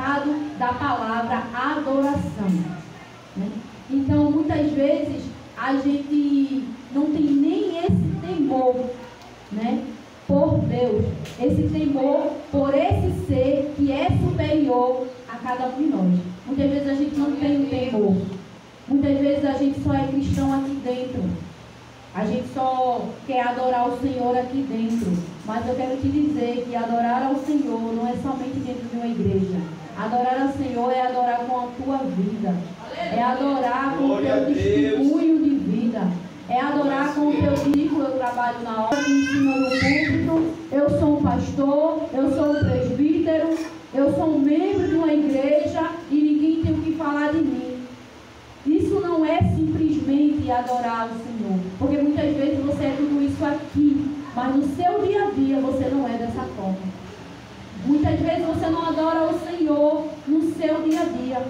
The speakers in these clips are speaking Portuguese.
significado da palavra adoração, né? Então, muitas vezes, a gente não tem nem esse temor, né, por Deus, esse temor por esse ser que é superior a cada um de nós. Muitas vezes a gente não tem o temor. Muitas vezes a gente só é cristão aqui dentro. A gente só quer adorar o Senhor aqui dentro. Mas eu quero te dizer que adorar ao Senhor não é somente dentro de uma igreja. Adorar ao Senhor é adorar com a tua vida. É adorar com o teu testemunho de vida. É adorar com o teu currículo. Eu trabalho na obra, em cima do púlpito. Eu sou um pastor, eu sou um presbítero, eu sou um membro de uma igreja e ninguém tem o que falar de mim. Isso não é simplesmente adorar o Senhor, porque muitas vezes você é tudo isso aqui, mas no seu dia a dia você não é dessa forma. Muitas vezes você não adora o Senhor no seu dia a dia.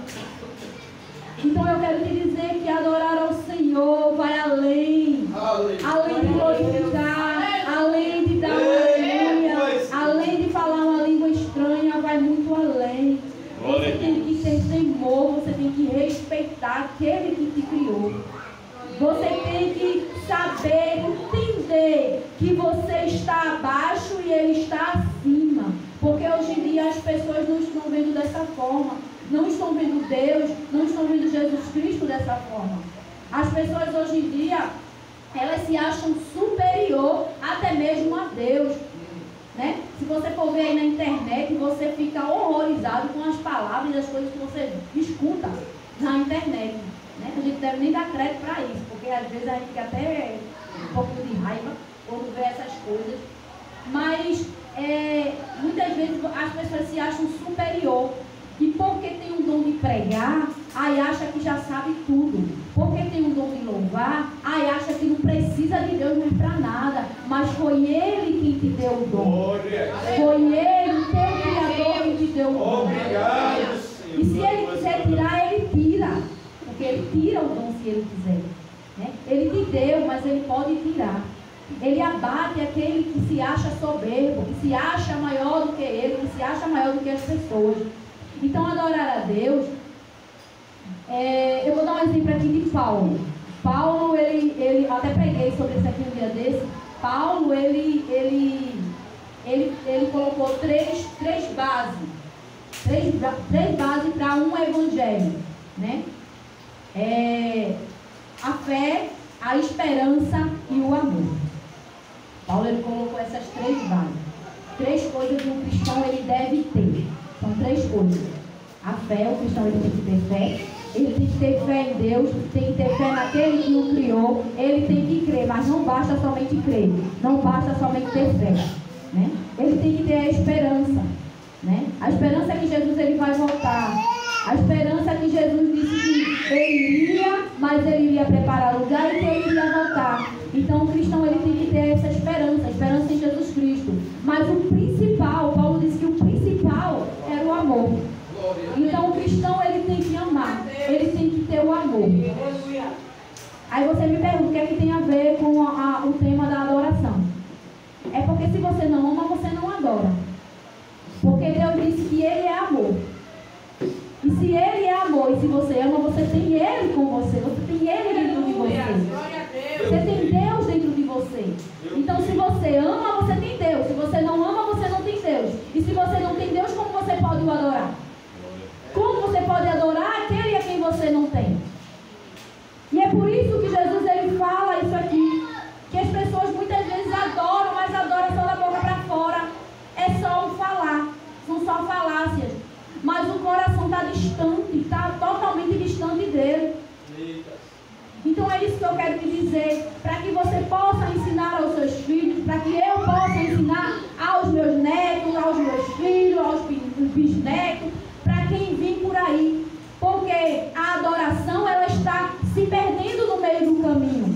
Então eu quero te dizer que adorar ao Senhor vai além de glorificar, além de dar aleluia, além de falar uma língua estranha, vai muito além. Você tem que ter temor, você tem que respeitar aquele que te criou. Você tem que saber, entender que você está abaixo e ele está acima. Porque hoje em dia as pessoas não estão vendo dessa forma. Não estão vendo Deus, não estão vendo Jesus Cristo dessa forma. As pessoas hoje em dia, elas se acham superior até mesmo a Deus, né? Se você for ver aí na internet, você fica horrorizado com as palavras e as coisas que você escuta na internet, né? A gente deve nem dar crédito para isso, porque às vezes a gente fica até um pouquinho de raiva quando vê essas coisas. Mas muitas vezes as pessoas se acham superior. E porque tem um dom de pregar, aí acha que já sabe tudo. Porque tem um dom de louvar, aí acha que não precisa de Deus mais para nada. Mas foi Ele quem te deu o dom. Foi Ele, o teu Criador, que te deu o dom. E se Ele quiser tirar, Ele tira. Porque Ele tira o dom se Ele quiser, né? Ele te deu, mas Ele pode tirar. Ele abate aquele que se acha soberbo, que se acha maior do que ele, que se acha maior do que as pessoas. Então, adorar a Deus, eu vou dar um exemplo aqui de Paulo. Paulo, ele até preguei sobre isso aqui um dia desse. Paulo, ele colocou três bases. Três bases para um evangelho, né? A fé, a esperança e o amor. Paulo, ele colocou essas três bases. Três coisas que um cristão ele deve ter. São três coisas. A fé, o cristão ele tem que ter fé. Ele tem que ter fé em Deus, tem que ter fé naquele que o criou. Ele tem que crer, mas não basta somente crer. Não basta somente ter fé, né? Ele tem que ter a esperança, né? A esperança é que Jesus ele vai voltar. A esperança é que Jesus disse que ele iria, mas ele iria preparar lugar e que ele iria voltar. Então o cristão ele tem que ter essa esperança, a esperança em Jesus Cristo. Mas o principal, Paulo disse que o principal era o amor. Então o cristão ele tem que amar, ele tem que ter o amor. Aí você me pergunta o que é que tem a ver com o tema da adoração. É porque se você não ama, você não adora. Porque Deus disse que Ele é amor. E se Ele é amor e se você ama, você tem Ele com você. Você tem Ele dentro de você. Você tem Deus dentro de você. Então se você ama, você tem Deus. Se você não ama, você não tem Deus. E se você não tem Deus, como você pode o adorar? Como você pode adorar aquele a quem você não tem? E é por isso que Jesus ele fala isso aqui. Que as pessoas muitas vezes adoram, mas adoram só da boca para fora. É só um falar. São só falácias. Mas o coração está distante, está totalmente distante dele. Então é isso que eu quero te dizer. Para que você possa ensinar aos seus filhos, para que eu possa ensinar aos meus netos, aos meus filhos, aos bisnetos, para quem vir por aí. Porque a adoração ela está se perdendo no meio do caminho.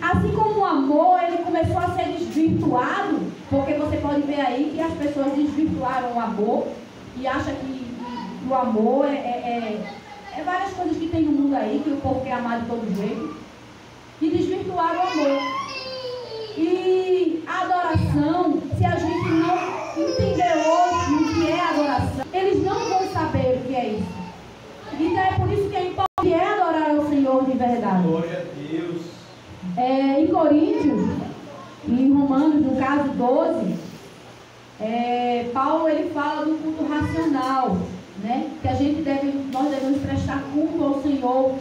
Assim como o amor, ele começou a ser desvirtuado, porque você pode ver aí que as pessoas desvirtuaram o amor e acham que o amor é várias coisas que tem no mundo aí, que o povo quer amar de todo jeito, e desvirtuaram o amor. E a adoração, se a gente não entender hoje o que é adoração, eles não vão saber o Coríntios, em Romanos, no caso 12, Paulo ele fala do culto racional, né? Que nós devemos prestar culto ao Senhor,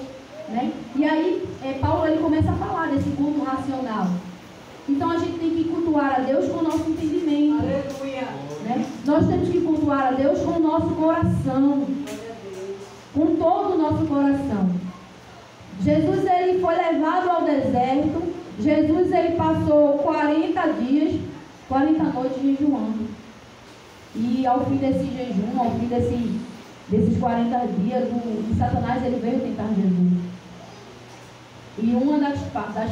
né? E aí Paulo ele começa a falar desse culto racional. Então a gente tem que cultuar a Deus com o nosso entendimento. Aleluia. Né? Nós temos que cultuar a Deus com o nosso coração, com todo o nosso coração. Jesus ele foi levado ao deserto. Jesus ele passou 40 dias, 40 noites jejuando. E ao fim desse jejum, ao fim desses 40 dias, o Satanás ele veio tentar Jesus. E uma das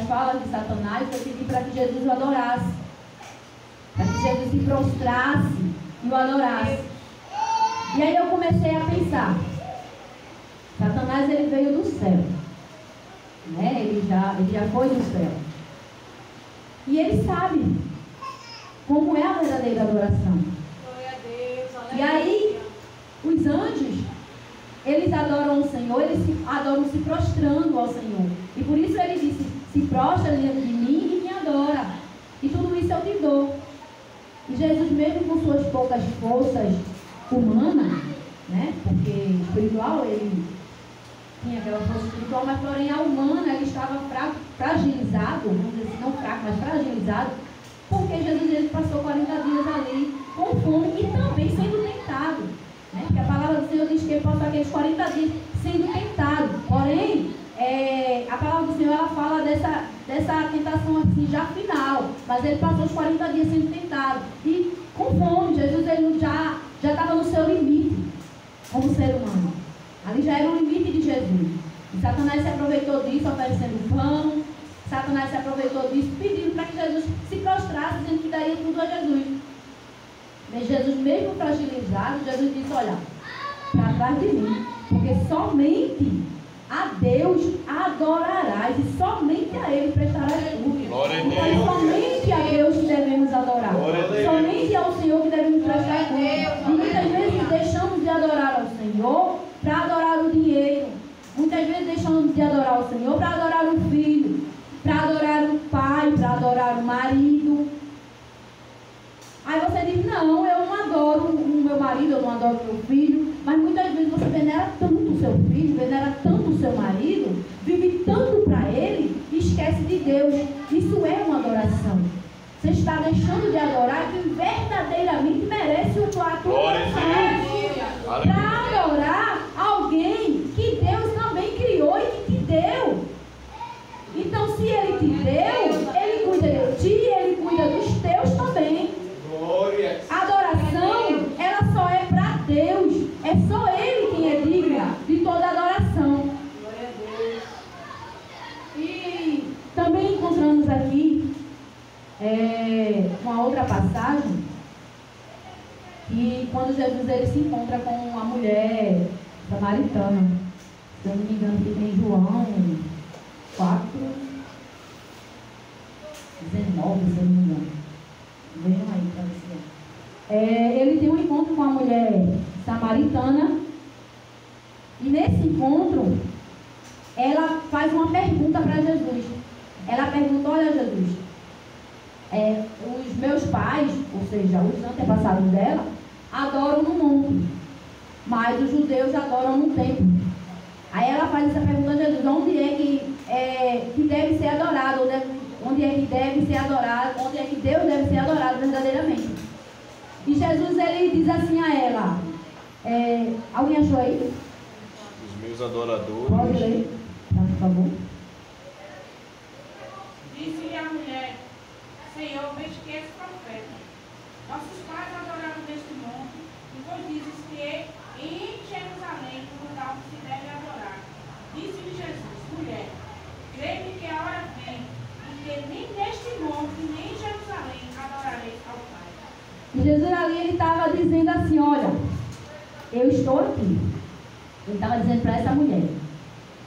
falas de Satanás foi pedir para que Jesus o adorasse, para que Jesus se prostrasse e o adorasse. E aí eu comecei a pensar, Satanás ele veio do céu, né? Ele já foi do céu. E ele sabe como é a verdadeira adoração. E aí, os anjos, eles adoram o Senhor, eles adoram se prostrando ao Senhor. E por isso ele disse, se prostra diante de mim e me adora. E tudo isso eu te dou. E Jesus, mesmo com suas poucas forças humanas, né? Porque espiritual, ele tinha aquela força espiritual, mas porém a humana, ele estava fragilizado, vamos dizer assim, não fraco, mas fragilizado, porque Jesus ele passou 40 dias ali com fome e também sendo tentado. Né? Porque a palavra do Senhor diz que ele passou aqueles 40 dias sendo tentado. Porém, a palavra do Senhor ela fala dessa tentação assim já final. Mas ele passou os 40 dias sendo tentado. E com fome, Jesus ele já estava no seu limite como ser humano. Ali já era o limite de Jesus. E Satanás se aproveitou disso, oferecendo pão. Satanás se aproveitou disso, pedindo para que Jesus se prostrasse, dizendo que daria tudo a Jesus. Mas Jesus, mesmo fragilizado, Jesus disse, olha, para trás de mim, porque somente a Deus adorarás e somente a Ele prestarás culto. Então, somente a Deus que devemos adorar. Somente ao Senhor que devemos prestar culto. E muitas vezes deixamos de adorar ao Senhor para adorar o dinheiro. Muitas vezes deixamos de adorar o Senhor para adorar o filho, para adorar o pai, para adorar o marido. Aí você diz, não, eu não adoro o meu marido, eu não adoro o meu filho. Mas muitas vezes você venera tanto o seu filho, venera tanto o seu marido, vive tanto para ele e esquece de Deus. Isso é uma adoração. Você está deixando de adorar quem verdadeiramente merece a tua adoração. Para adorar alguém que Deus também criou e que te deu. Então, se Ele te deu, Ele cuida de ti, Ele cuida dos teus também. A adoração, ela só é para Deus. É só Ele quem é digno de toda adoração. E também encontramos aqui uma outra passagem que quando Jesus ele se encontra com a mulher samaritana. Se eu não me engano, que tem João 4, 19, se eu não me engano. Vejam aí para você. Ele tem um encontro com a mulher samaritana. E nesse encontro, ela faz uma pergunta para Jesus. Ela pergunta, olha Jesus, os meus pais, ou seja, os antepassados dela, adoram no monte, mas os judeus adoram no templo. Aí ela faz essa pergunta a Jesus, onde é que deve ser adorado, onde é que deve ser adorado, onde é que Deus deve ser adorado verdadeiramente. E Jesus ele diz assim a ela, alguém achou aí? Os meus adoradores. Pode ler, por favor. Disse-lhe a mulher, Senhor, vejo que és profeta. Nossos pais adoraram neste monte, e vós dizes que em Jerusalém o lugar onde se deve adorar. Disse-lhe Jesus, mulher, crê-me que a hora vem, em que nem neste monte, nem em Jerusalém adorareis ao Pai. E Jesus ali, ele estava dizendo assim, olha, eu estou aqui. Ele estava dizendo para essa mulher,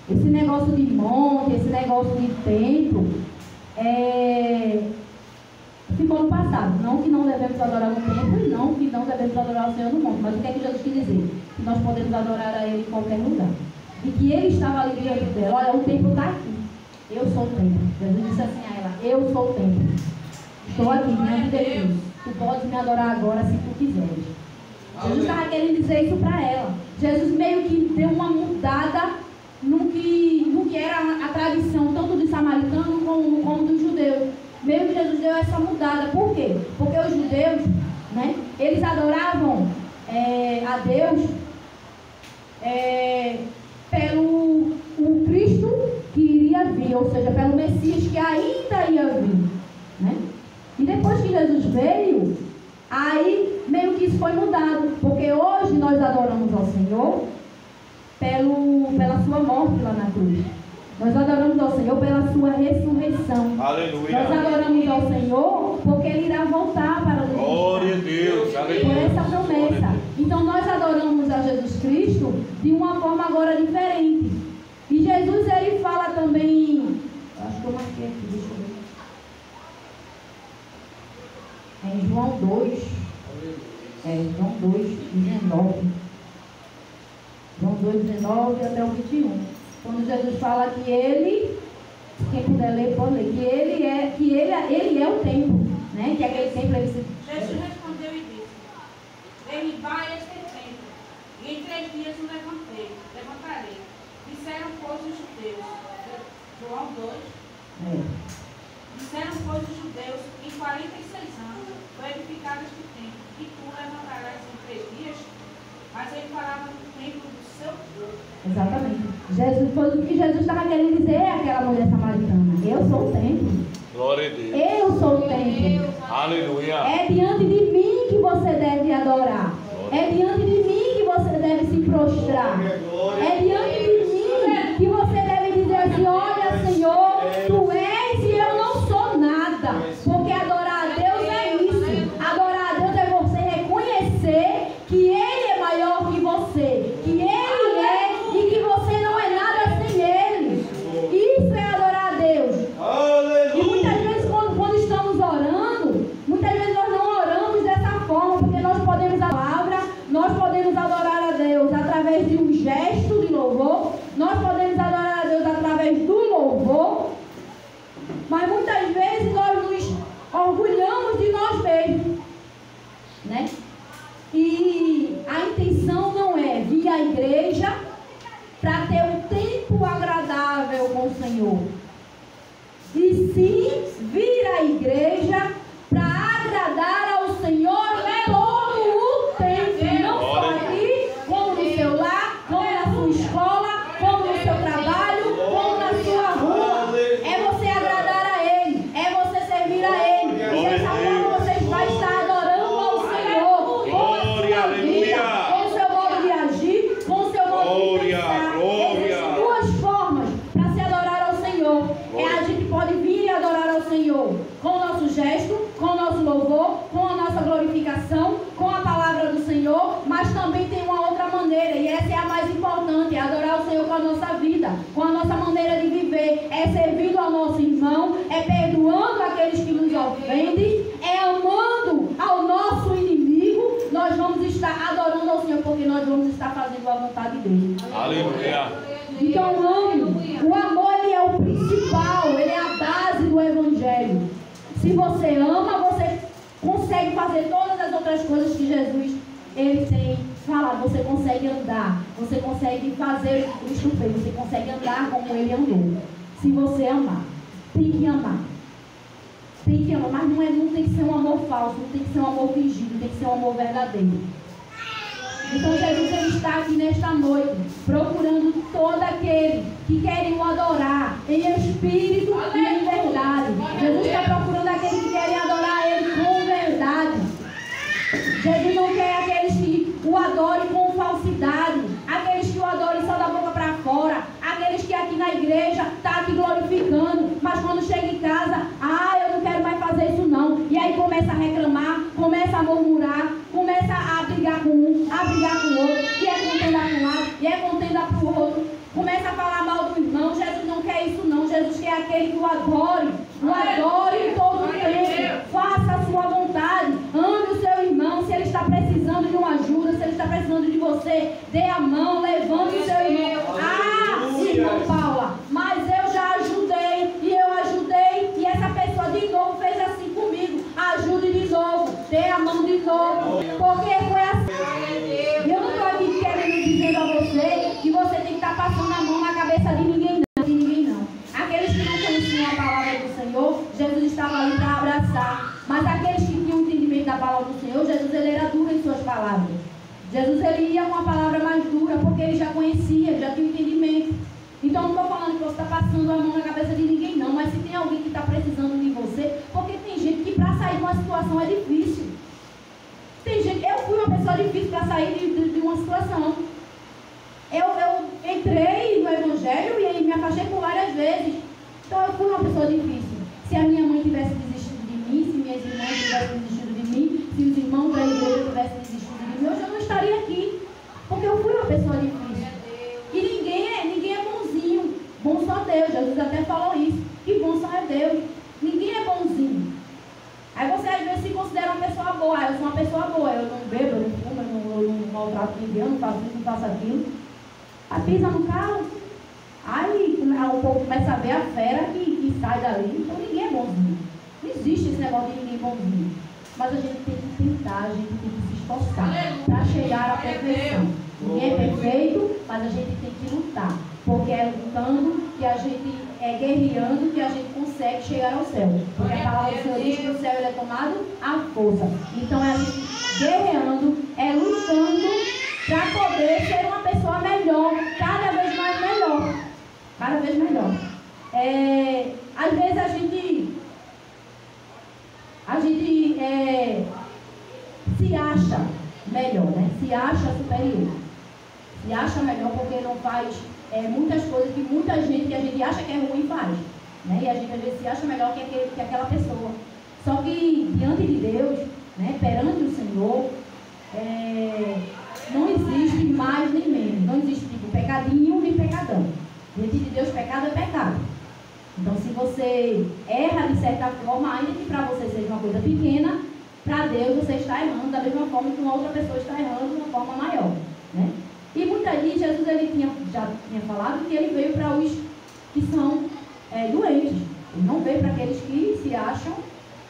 esse negócio de monte, esse negócio de templo, ficou no passado. Não que não devemos adorar no templo e não que não devemos adorar o Senhor no monte. Mas o que é que Jesus quis dizer? Que nós podemos adorar a Ele em qualquer lugar. E que Ele estava ali diante dela. Olha, o templo está aqui. Eu sou o templo. Jesus disse assim a ela: eu sou o templo. Estou aqui diante de Deus. Tu podes me adorar agora se tu quiseres. Jesus estava querendo dizer isso para ela. Jesus meio que deu uma mudada no que era a tradição, tanto dos samaritanos como dos judeus. Meio que Jesus deu essa mudada. Por quê? Porque os judeus, né, eles adoravam a Deus pelo o Cristo que iria vir, ou seja, pelo Messias que ainda ia vir, né? E depois que Jesus veio, aí meio que isso foi mudado, porque hoje nós adoramos ao Senhor pela sua morte lá na cruz. Nós adoramos ao Senhor pela sua ressurreição. Aleluia. Nós adoramos ao Senhor porque Ele irá voltar para nos Glória a Deus. Aleluia. por essa promessa. Então nós adoramos a Jesus Cristo de uma forma agora diferente. E Jesus, Ele fala também, acho que eu marquei aqui, deixa eu ver. Em João 2, João 2, 19. João 2, 19 até o 21. Quando Jesus fala que Ele, quem puder ler, pode ler, que ele é o templo, né? Que aquele templo ele se... Jesus respondeu e disse: derribai este templo, e em 3 dias o levantarei. Disseram, pois, os judeus, João 2, disseram, pois, os judeus, em 46 anos foi edificado este templo, e tu levantarás em 3 dias? Mas ele falava do templo do seu povo. Exatamente. O que Jesus estava querendo dizer àquela mulher samaritana: eu sou o templo. Glória a Deus. Eu sou o templo. Aleluia. É diante de mim que você deve adorar. É diante de mim que você deve se prostrar. É diante de mim que você deve dizer assim: olha, Senhor, tu és e eu não sou nada. Porque adorar a Deus é isso. Adorar a Deus é você reconhecer que Ele é maior que você, que Ele é e que você não é nada sem Ele. Isso é adorar a Deus. E muitas vezes quando estamos orando, muitas vezes nós não oramos dessa forma, porque nós podemos a palavra, nós podemos adorar a Deus através de um gesto de louvor, nós podemos adorar a Deus através do louvor, mas muitas vezes nós nos orgulhamos de nós mesmos, né? E a intenção não é vir à igreja para ter um tempo agradável com o Senhor, e sim vir à igreja para agradar ao Senhor todo o tempo, não só aqui, como no seu lar, como na sua escola, como no seu trabalho, como na sua rua. É você agradar a Ele, é você servir a Ele. E dessa forma você vai estar adorando ao Senhor com a sua vida, com o seu modo de agir, com o seu modo de pensar. Existem 2 formas para se adorar ao Senhor. A gente pode vir e adorar ao Senhor com o nosso gesto, com o nosso louvor, com a nossa glorificação, com a palavra do Senhor, mas também tem uma outra maneira, e essa é a mais importante: é adorar o Senhor com a nossa vida, com a nossa maneira de viver, é servindo ao nosso irmão, é perdoando aqueles que nos ofendem, é amando ao nosso inimigo. Nós vamos estar adorando ao Senhor, porque nós vamos estar fazendo a vontade dele. Aleluia. Então ame. O amor, ele é o principal, ele é a base do Evangelho. Se você ama, você consegue fazer todas as outras coisas que Jesus ele tem falado. Você consegue andar, você consegue fazer o que fez, você consegue andar como ele andou. Se você amar, tem que amar. Tem que amar, mas não tem que ser um amor falso, não tem que ser um amor fingido, tem que ser um amor verdadeiro. Então Jesus ele está aqui nesta noite, procurando todo aquele que querem o adorar em espírito e em verdade. Jesus está procurando aqueles que querem adorar Ele com verdade. Jesus não quer aqueles que o adorem com falsidade, aqueles que o adorem só da boca para fora, aqueles que aqui na igreja estão aqui glorificando, mas quando chega em casa, eu não quero mais fazer isso não. E aí começa a reclamar, começa a murmurar, começa a brigar com um, a brigar com o outro, e é contenda para um lado, e é contenda para o outro, começa a falar mal do irmão. Jesus não quer isso não. Jesus quer aquele que o adore em todo o tempo, faça a sua vontade, ame o seu irmão. Se ele está precisando de uma ajuda, se ele está precisando de você, dê a mão, levante o seu irmão. Irmã Paula, mas eu já ajudei, sair de uma situação. Eu entrei no Evangelho e aí me afastei por várias vezes. Então eu fui uma pessoa difícil. Se a minha mãe tivesse desistido de mim, se minhas irmãs tivessem desistido de mim, se os irmãos da igreja tivessem desistido de mim, hoje eu não estaria aqui. Porque eu fui uma pessoa difícil. E ninguém é bonzinho. Bom só Deus. Jesus até falou isso. Que bom só é Deus. Ninguém é bonzinho. Aí você às vezes se considera uma pessoa boa. Eu sou uma pessoa boa. Eu não bebo, eu não fumo, eu não maltrato ninguém, eu não faço isso, não faço aquilo. Aí pisa no carro. Aí o povo começa a ver a fera que sai dali. Então ninguém é bonzinho. Não existe esse negócio de ninguém bonzinho. Mas a gente tem que tentar, a gente tem que se esforçar para chegar à perfeição. Ninguém é perfeito, mas a gente tem que lutar. Porque é lutando que a gente é guerreando que a gente consegue chegar ao céu. Porque a palavra do Senhor diz que o céu ele é tomado à força. Então é a gente guerreando, é lutando para poder ser uma pessoa melhor, cada vez mais melhor. Cada vez melhor. Às vezes a gente se acha melhor, né? Se acha superior. Se acha melhor porque não faz muitas coisas que muita gente que a gente acha que é ruim faz. Né? E a gente às vezes se acha melhor que aquela pessoa. Só que diante de Deus, né, perante o Senhor, não existe mais nem menos. Não existe tipo pecadinho nem pecadão. Diante de Deus, pecado é pecado. Então, se você erra de certa forma, ainda que para você seja uma coisa pequena, para Deus você está errando da mesma forma que uma outra pessoa está errando de uma forma maior. Né? E muitas vezes Jesus já tinha falado que ele veio para os que são doentes. Ele não veio para aqueles que se acham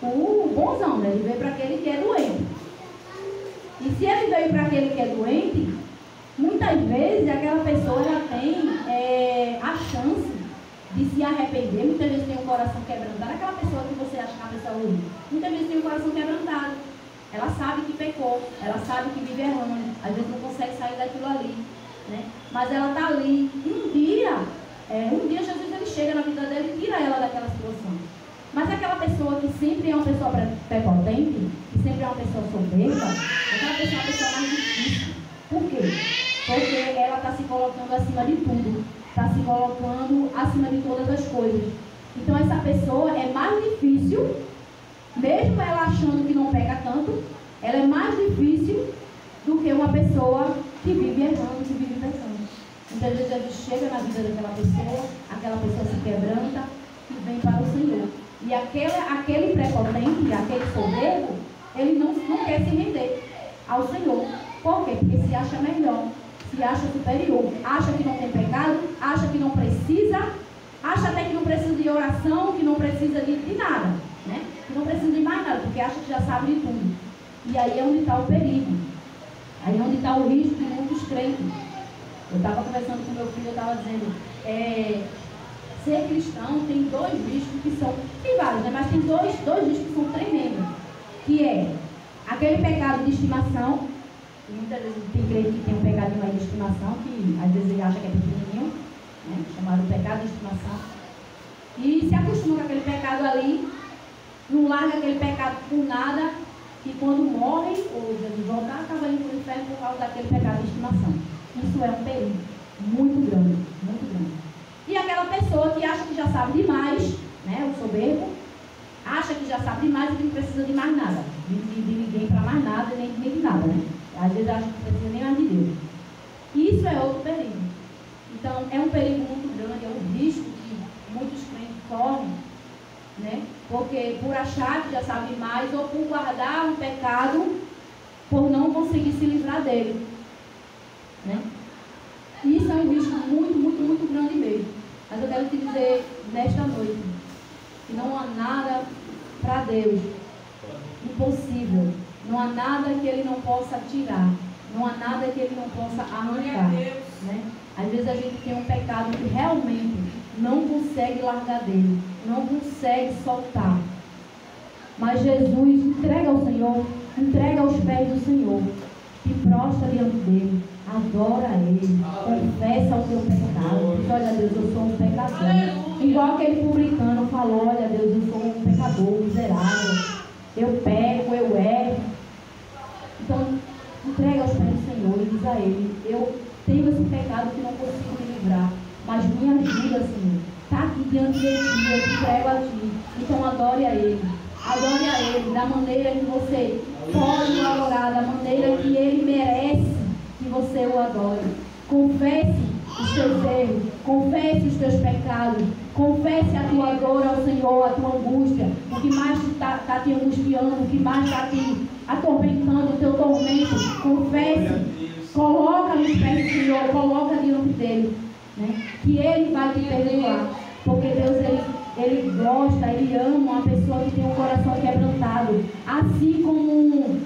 o bonzão, né? Ele veio para aquele que é doente. E se ele veio para aquele que é doente, muitas vezes aquela pessoa ela tem a chance de se arrepender. Muitas vezes tem um coração quebrantado. Aquela pessoa que você acha que é uma pessoa ruim, muitas vezes tem um coração quebrantado. Ela sabe que pecou, ela sabe que vive errando, às vezes não consegue sair daquilo ali, né? Mas ela está ali. E um dia Jesus ele chega na vida dela e tira ela daquela situação. Mas aquela pessoa que sempre é uma pessoa prepotente, que sempre é uma pessoa soberba, aquela pessoa é uma pessoa mais difícil. Por quê? Porque ela está se colocando acima de tudo, está se colocando acima de todas as coisas. Então essa pessoa é mais difícil. Mesmo ela achando que não peca tanto, ela é mais difícil do que uma pessoa que vive errando, que vive pecando. Muitas vezes Jesus chega na vida daquela pessoa se quebranta e vem para o Senhor. E aquele prepotente, aquele soberbo, ele não quer se render ao Senhor. Por quê? Porque se acha melhor, se acha superior, acha que não tem pecado, acha que não precisa, acha até que não precisa de oração, que não precisa de nada. Né? Que não precisa de mais nada, porque acha que já sabe de tudo. E aí é onde está o perigo. Aí é onde está o risco de muitos crentes. Eu estava conversando com meu filho, eu estava dizendo, ser cristão tem dois riscos que são, tem vários, né? Mas tem dois riscos que são tremendos. Que é aquele pecado de estimação, e muitas vezes tem crente que tem um pecadinho aí de estimação, que às vezes ele acha que é pequenininho, né? Chamado pecado de estimação. E se acostuma com aquele pecado ali, não larga aquele pecado por nada, e quando morre, ou Jesus voltar, acaba indo para o inferno por causa daquele pecado de estimação. Isso é um perigo muito grande, muito grande. E aquela pessoa que acha que já sabe demais, né, o soberbo, acha que já sabe demais e que não precisa de mais nada, de ninguém para mais nada, nem de nada, né? Às vezes acha que não precisa nem mais de Deus. Isso é outro perigo. Então, é um perigo muito grande, é um risco que muitos crentes correm, né? Porque por achar que já sabe mais ou por guardar um pecado por não conseguir se livrar dele, né? Isso é um risco muito, muito, muito grande mesmo. Mas eu quero te dizer nesta noite que não há nada para Deus impossível. Não há nada que Ele não possa tirar. Não há nada que Ele não possa arrancar, né? Às vezes a gente tem um pecado que realmente não consegue largar dele, não consegue soltar. Mas Jesus entrega ao Senhor, entrega aos pés do Senhor, se prostra diante dele, adora Ele, confessa o teu pecado, diz, olha Deus, eu sou um pecador. Igual aquele publicano falou, olha Deus, eu sou um pecador miserável, eu peco, eu erro. Então, entrega aos pés do Senhor. diz a Ele: eu tenho esse pecado que não consigo me livrar, mas me ajuda, Senhor. Está aqui diante de Ti, eu te entrego a Ti. Então adore a Ele. Adore a Ele da maneira que você pode o adorar, da maneira que Ele merece que você o adore. Confesse os teus erros, confesse os teus pecados, confesse a tua dor ao Senhor, a tua angústia, o que mais está te angustiando, o que mais está te atormentando, o teu tormento. Confesse, coloca nos pés do Senhor, coloca diante dele, né? Que Ele vai te perdoar, porque Deus, Ele gosta, Ele ama uma pessoa que tem um coração quebrantado, assim como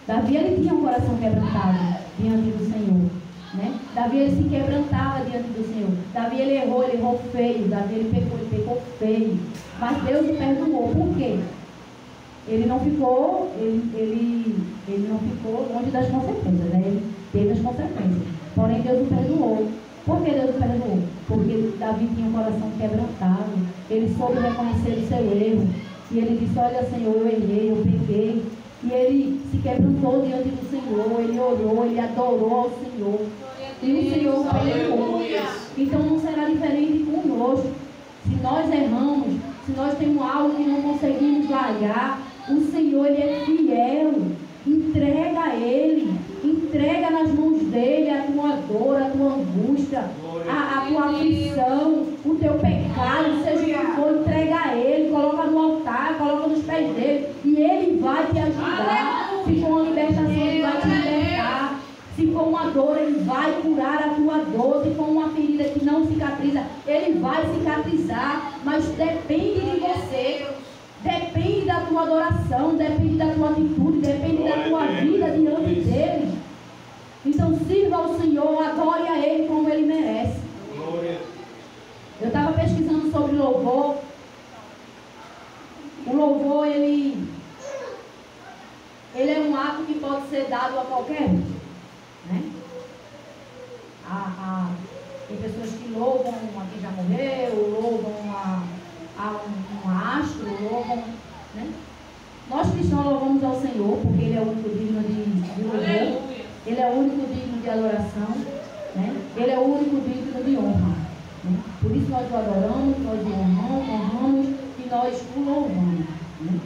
Davi, ele tinha um coração quebrantado diante do Senhor, né? Davi, ele se quebrantava diante do Senhor. Davi, ele errou feio. Davi, ele pecou feio. Mas Deus o perdoou. Por quê? Ele não ficou longe das consequências, né? Ele teve as consequências. Porém, Deus o perdoou. Por que Deus o perdoou? Porque Davi tinha um coração quebrantado. Ele soube reconhecer o seu erro. E ele disse: olha, Senhor, eu errei, eu pequei. E ele se quebrantou diante do Senhor, ele orou, ele adorou ao Senhor. E o Senhor o perdoou. Então não será diferente conosco. Se nós erramos, se nós temos algo que não conseguimos largar, o Senhor, Ele é fiel. Entrega a Ele, entrega nas mãos dEle a tua dor, a tua angústia, a tua aflição, o teu pecado, seja o que for, entrega a Ele, coloca no altar, coloca nos pés dEle, e Ele vai te ajudar. Se for uma libertação, Ele vai te libertar. Se for uma dor, Ele vai curar a tua dor. Se for uma ferida que não cicatriza, Ele vai cicatrizar. Mas depende de você. Depende da tua adoração, depende da tua atitude, depende da tua vida diante dEle. Então sirva ao Senhor, adore a Ele como Ele merece. Eu estava pesquisando sobre louvor. O louvor, ele é um ato que pode ser dado a qualquer um, né? Tem pessoas que louvam a quem já morreu, louvam a um astro, louvam, né? Nós cristãos louvamos ao Senhor, porque Ele é o único digno de louvor. Ele é o único digno de adoração, né? Ele é o único digno de honra, né? Por isso nós o adoramos, nós o honramos e nós o louvamos, né?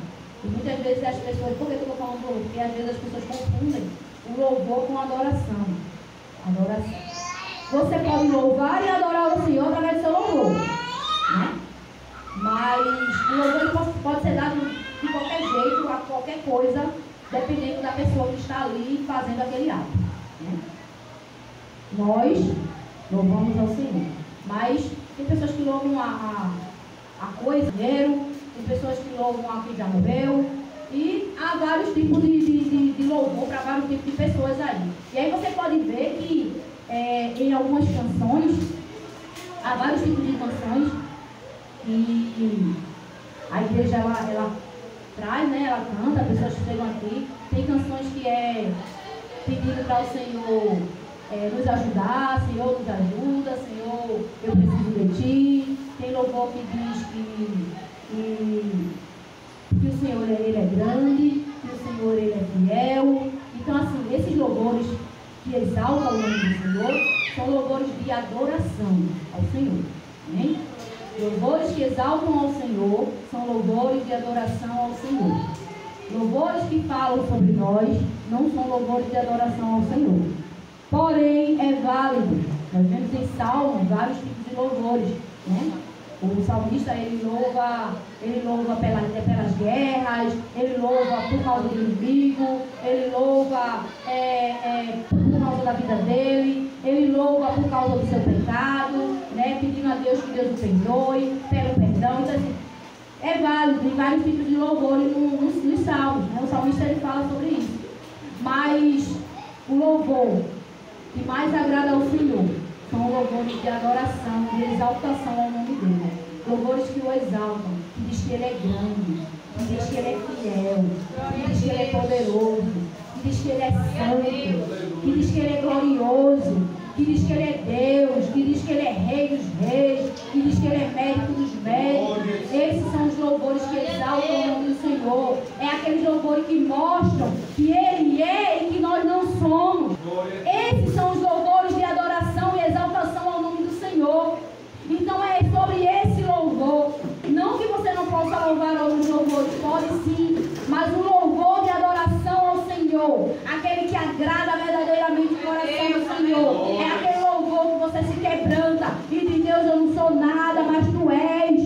E muitas vezes as pessoas, por que eu estou falando louvor? Porque às vezes as pessoas confundem o louvor com adoração. Você pode louvar e adorar o Senhor através do seu louvor, né? Mas o louvor pode ser dado de qualquer jeito, a qualquer coisa, dependendo da pessoa que está ali fazendo aquele ato, né? Nós louvamos ao Senhor, mas tem pessoas que louvam a coisa, dinheiro, tem pessoas que louvam a quem já morreu, e há vários tipos de louvor para vários tipos de pessoas aí. E aí você pode ver que em algumas canções, há vários tipos de canções, e a igreja ela traz, né, ela canta, as pessoas que chegam aqui. Tem canções que é pedindo para o Senhor nos ajudar: Senhor, nos ajuda, Senhor, eu preciso de Ti. Tem louvor que diz que o Senhor Ele é grande, que o Senhor Ele é fiel. Então, assim, esses louvores que exaltam o nome do Senhor são louvores de adoração ao Senhor, amém? Louvores que exaltam ao Senhor são louvores de adoração ao Senhor. Louvores que falam sobre nós não são louvores de adoração ao Senhor. Porém, é válido. Nós vemos em Salmos vários tipos de louvores, né? O salmista, ele louva pelas guerras, ele louva por causa do inimigo, ele louva por causa da vida dele, ele louva por causa do seu pecado, né? Pedindo a Deus que Deus o perdoe, pelo perdão. Então, assim, é válido, tem vários tipos de louvores nos salmos, né? O salmista, ele fala sobre isso. Mas o louvor que mais agrada ao Senhor são louvores de adoração, de exaltação ao nome dele. Louvores que o exaltam, que diz que ele é grande, que diz que ele é fiel, que diz que ele é poderoso, que diz que ele é santo, que diz que ele é glorioso, que diz que ele é Deus, que diz que ele é Rei dos Reis, que diz que ele é Médico dos Médicos. Esses são os louvores que exaltam o nome do Senhor. É aqueles louvores que mostram que Ele força. E de Deus eu não sou nada, mas tu és.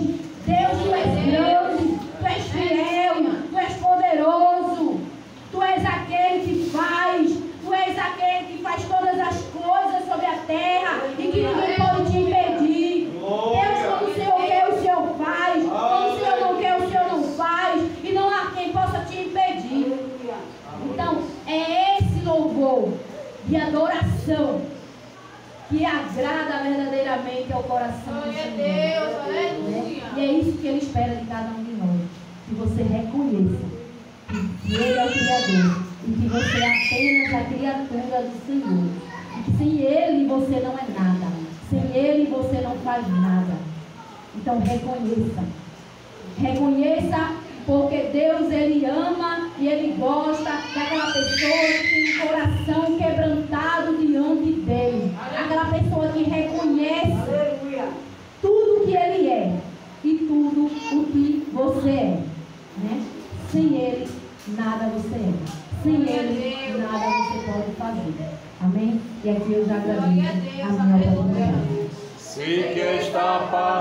Deus, tu és grande, tu és fiel, tu és poderoso. Tu és aquele que faz, tu és aquele que faz todas as coisas sobre a terra e que ninguém pode te impedir. Deus, quando o Senhor quer, o Senhor faz. Quando o Senhor não quer, o Senhor não faz. E não há quem possa te impedir. Então, é esse louvor de adoração que agrada verdadeiramente ao coração do Senhor. Né? E é isso que Ele espera de cada um de nós. Que você reconheça que Ele é o Criador e que você é apenas a criatura do Senhor. E que sem Ele você não é nada. Sem Ele você não faz nada. Então reconheça. Reconheça, porque Deus, Ele ama e Ele gosta daquela pessoa que tem um coração quebrantado diante dEle. Aquela pessoa que reconhece tudo que Ele é e tudo o que você é. Né? Sem Ele, nada você é. Sem Ele, nada você pode fazer. Amém? E aqui eu já agradeço a minha oportunidade. Sei que esta paz